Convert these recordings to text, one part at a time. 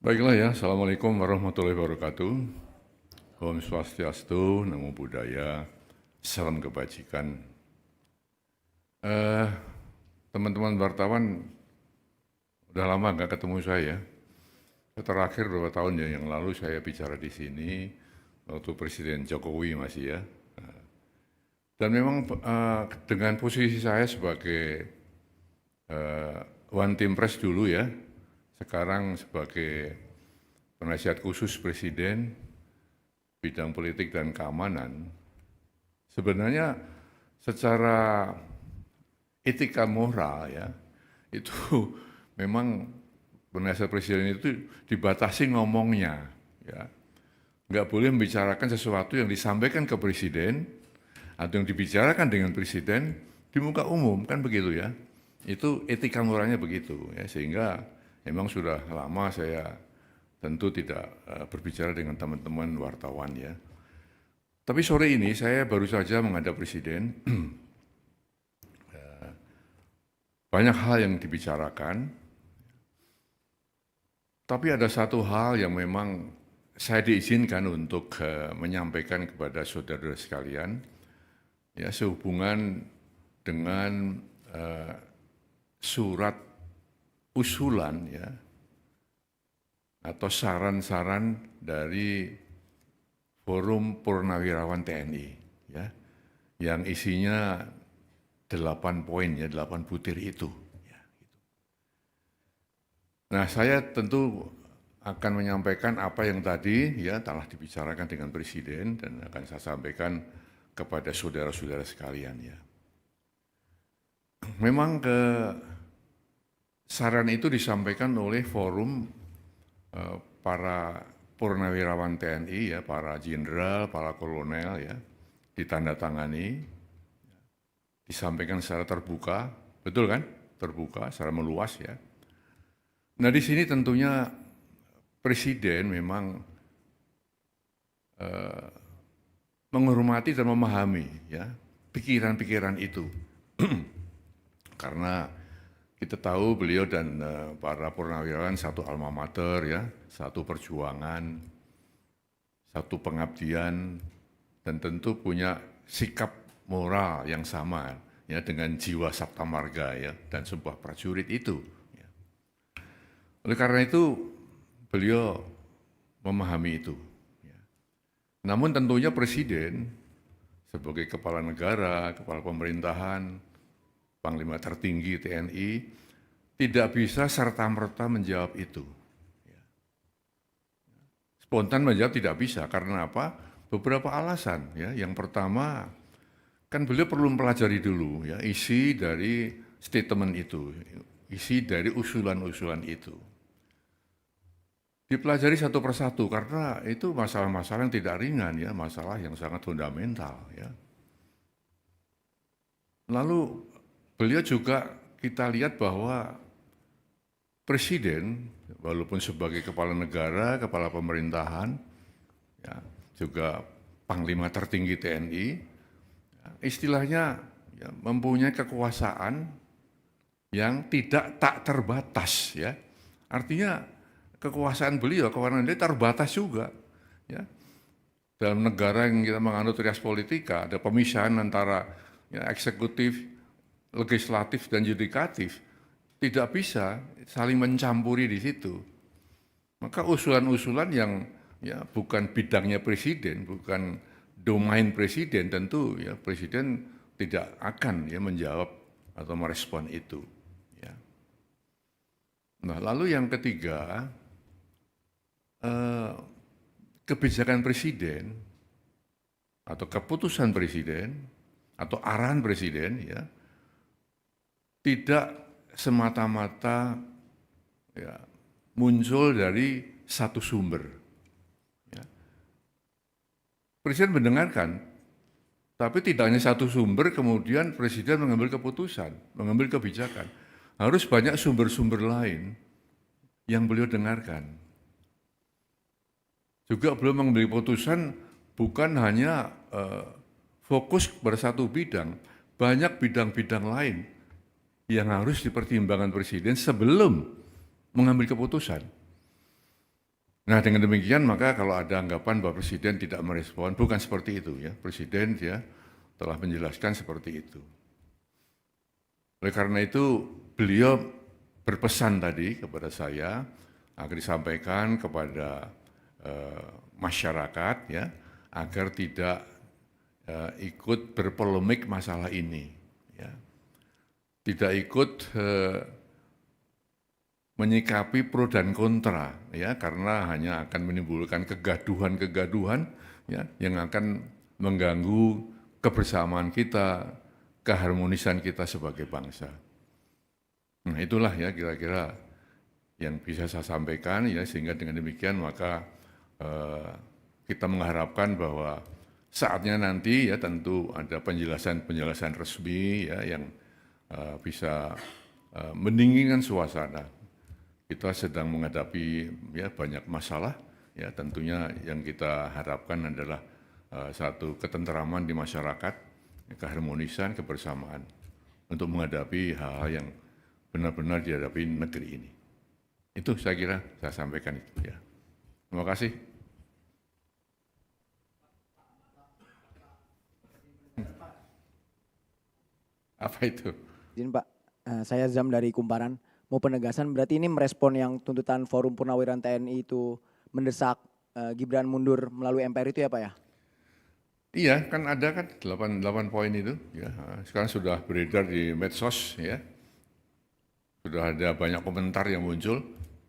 Baiklah ya, Assalamualaikum warahmatullahi wabarakatuh. Om Swastiastu, Namo Buddhaya, salam kebajikan. Eh, Teman-teman wartawan, udah lama nggak ketemu saya. Terakhir beberapa tahun ya yang lalu saya bicara di sini waktu Presiden Jokowi masih ya. Dan memang dengan posisi saya sebagai One Team Press dulu ya, sekarang sebagai penasihat khusus Presiden bidang politik dan keamanan, sebenarnya secara etika moral ya, itu memang penasihat presiden itu dibatasi ngomongnya, ya. Nggak boleh membicarakan sesuatu yang disampaikan ke presiden atau yang dibicarakan dengan presiden di muka umum, kan begitu ya. Itu etika moralnya begitu ya, sehingga memang sudah lama saya tentu tidak berbicara dengan teman-teman wartawan ya. Tapi sore ini saya baru saja menghadap presiden. Banyak hal yang dibicarakan, tapi ada satu hal yang memang saya diizinkan untuk menyampaikan kepada saudara sekalian, ya, sehubungan dengan surat usulan ya, atau saran-saran dari Forum Purnawirawan TNI, ya, yang isinya 8 poin ya, 8 butir itu. Ya, gitu. Nah, saya tentu akan menyampaikan apa yang tadi ya telah dibicarakan dengan Presiden dan akan saya sampaikan kepada saudara-saudara sekalian ya. Memang saran itu disampaikan oleh forum para purnawirawan TNI ya, para jenderal, para kolonel ya, ditandatangani, disampaikan secara terbuka, betul kan? Terbuka, secara meluas ya. Nah di sini tentunya Presiden memang menghormati dan memahami ya pikiran-pikiran itu, karena kita tahu beliau dan para purnawirawan satu alma mater ya, satu perjuangan, satu pengabdian, dan tentu punya sikap moral yang sama ya dengan jiwa sabta marga ya dan sebuah prajurit itu. Ya. Oleh karena itu beliau memahami itu. Ya. Namun tentunya Presiden sebagai kepala negara, kepala pemerintahan, Panglima tertinggi TNI tidak bisa serta-merta menjawab itu. Ya. Spontan menjawab tidak bisa, karena apa? Beberapa alasan ya. Yang pertama, kan beliau perlu mempelajari dulu ya isi dari statement itu, isi dari usulan-usulan itu. Dipelajari satu persatu karena itu masalah-masalah yang tidak ringan ya, masalah yang sangat fundamental ya. Lalu beliau juga kita lihat bahwa Presiden walaupun sebagai kepala negara, kepala pemerintahan ya, juga Panglima tertinggi TNI, istilahnya ya, mempunyai kekuasaan yang tidak tak terbatas ya. Artinya kekuasaan beliau, kewenangan dia terbatas juga ya. Dalam negara yang kita menganut res politika ada pemisahan antara ya, eksekutif, legislatif dan yudikatif. Tidak bisa saling mencampuri di situ. Maka usulan-usulan yang ya bukan bidangnya presiden, bukan domain presiden, tentu ya presiden tidak akan ya menjawab atau merespon itu. Ya. Nah lalu yang ketiga, kebijakan presiden atau keputusan presiden atau arahan presiden ya tidak semata-mata ya, muncul dari satu sumber. Ya. Presiden mendengarkan, tapi tidak hanya satu sumber, kemudian Presiden mengambil keputusan, mengambil kebijakan. Harus banyak sumber-sumber lain yang beliau dengarkan. Juga beliau mengambil keputusan bukan hanya fokus pada satu bidang, banyak bidang-bidang lain yang harus dipertimbangkan Presiden sebelum mengambil keputusan. Nah, dengan demikian maka kalau ada anggapan bahwa Presiden tidak merespon, bukan seperti itu ya. Presiden dia telah menjelaskan seperti itu. Oleh karena itu beliau berpesan tadi kepada saya agar disampaikan kepada masyarakat ya agar tidak ikut berpolemik masalah ini, ya. Tidak ikut menyikapi pro dan kontra, ya, karena hanya akan menimbulkan kegaduhan-kegaduhan, ya, yang akan mengganggu kebersamaan kita, keharmonisan kita sebagai bangsa. Nah, itulah ya kira-kira yang bisa saya sampaikan ya, sehingga dengan demikian maka kita mengharapkan bahwa saatnya nanti ya tentu ada penjelasan-penjelasan resmi ya yang bisa mendinginkan suasana. Kita sedang menghadapi ya banyak masalah ya, tentunya yang kita harapkan adalah satu ketenteraman di masyarakat, keharmonisan, kebersamaan untuk menghadapi hal-hal yang benar-benar dihadapi negeri ini. Itu saya kira saya sampaikan itu ya. Terima kasih. Apa itu? Izin Pak, saya Zam dari Kumparan. Mau penegasan berarti ini merespon yang tuntutan Forum Purnawirawan TNI itu mendesak Gibran mundur melalui MPR itu ya Pak ya? Iya, kan ada kan 8 poin itu ya. Sekarang sudah beredar di medsos ya. Sudah ada banyak komentar yang muncul.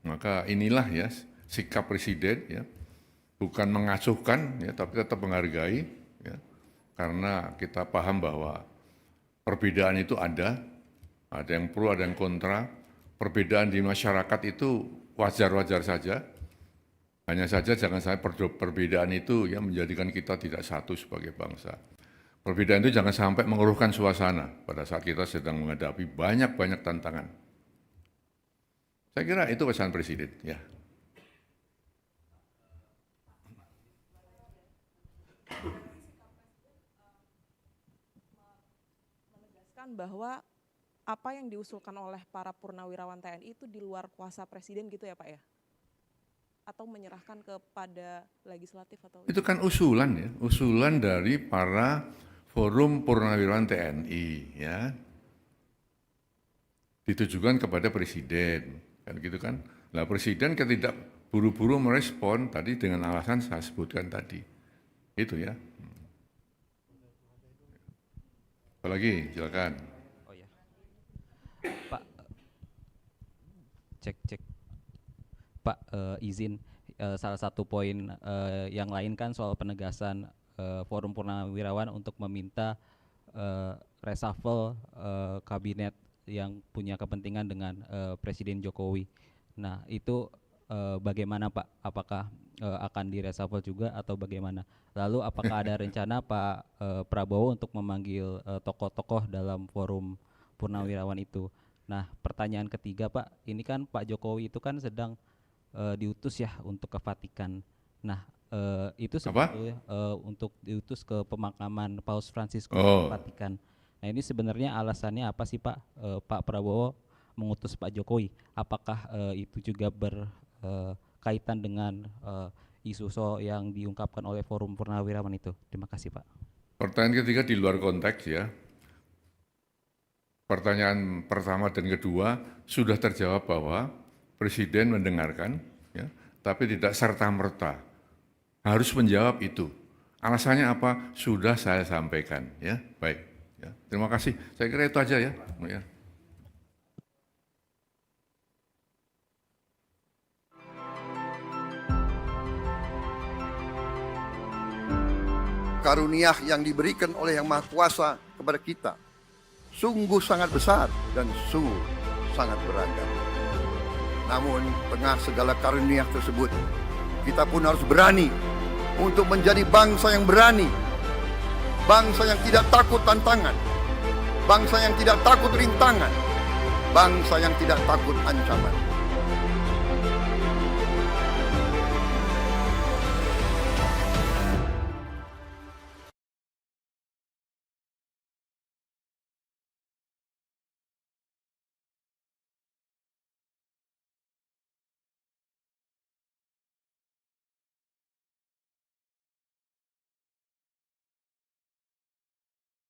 Maka inilah ya sikap Presiden ya. Bukan mengacuhkan ya, tapi tetap menghargai ya. Karena kita paham bahwa perbedaan itu ada yang pro, ada yang kontra. Perbedaan di masyarakat itu wajar-wajar saja. Hanya saja jangan sampai perbedaan itu ya menjadikan kita tidak satu sebagai bangsa. Perbedaan itu jangan sampai mengeruhkan suasana pada saat kita sedang menghadapi banyak-banyak tantangan. Saya kira itu pesan Presiden ya. Menegaskan bahwa apa yang diusulkan oleh para purnawirawan TNI itu di luar kuasa Presiden gitu ya Pak ya? Atau menyerahkan kepada legislatif atau? Itu kan usulan ya, usulan dari para Forum Purnawirawan TNI ya. Ditujukan kepada Presiden, kan gitu kan. Nah, Presiden tidak buru-buru merespon tadi dengan alasan saya sebutkan tadi. Itu ya. Apalagi, silakan. Pak, cek. Pak, izin salah satu poin yang lain kan soal penegasan Forum Purnawirawan untuk meminta reshuffle kabinet yang punya kepentingan dengan Presiden Jokowi. Nah, itu bagaimana Pak? Apakah akan direshuffle juga atau bagaimana? Lalu apakah ada rencana Pak Prabowo untuk memanggil tokoh-tokoh dalam Forum Purnawirawan itu? Nah, pertanyaan ketiga Pak, ini kan Pak Jokowi itu kan sedang diutus ya untuk ke Vatikan. Nah, itu sebetulnya untuk diutus ke pemakaman Paus Fransiskus ke Vatikan. Nah, ini sebenarnya alasannya apa sih Pak? Pak Prabowo mengutus Pak Jokowi. Apakah itu juga berkaitan dengan isu yang diungkapkan oleh Forum Purnawirawan itu? Terima kasih Pak. Pertanyaan ketiga di luar konteks ya. Pertanyaan pertama dan kedua sudah terjawab bahwa Presiden mendengarkan, ya, tapi tidak serta-merta harus menjawab itu. Alasannya apa? Sudah saya sampaikan. Ya, baik. Ya, terima kasih. Saya kira itu aja ya. Ya. Karunia yang diberikan oleh Yang Maha Kuasa kepada kita sungguh sangat besar dan sungguh sangat beragam. Namun tengah segala karunia tersebut, kita pun harus berani untuk menjadi bangsa yang berani, bangsa yang tidak takut tantangan, bangsa yang tidak takut rintangan, bangsa yang tidak takut ancaman.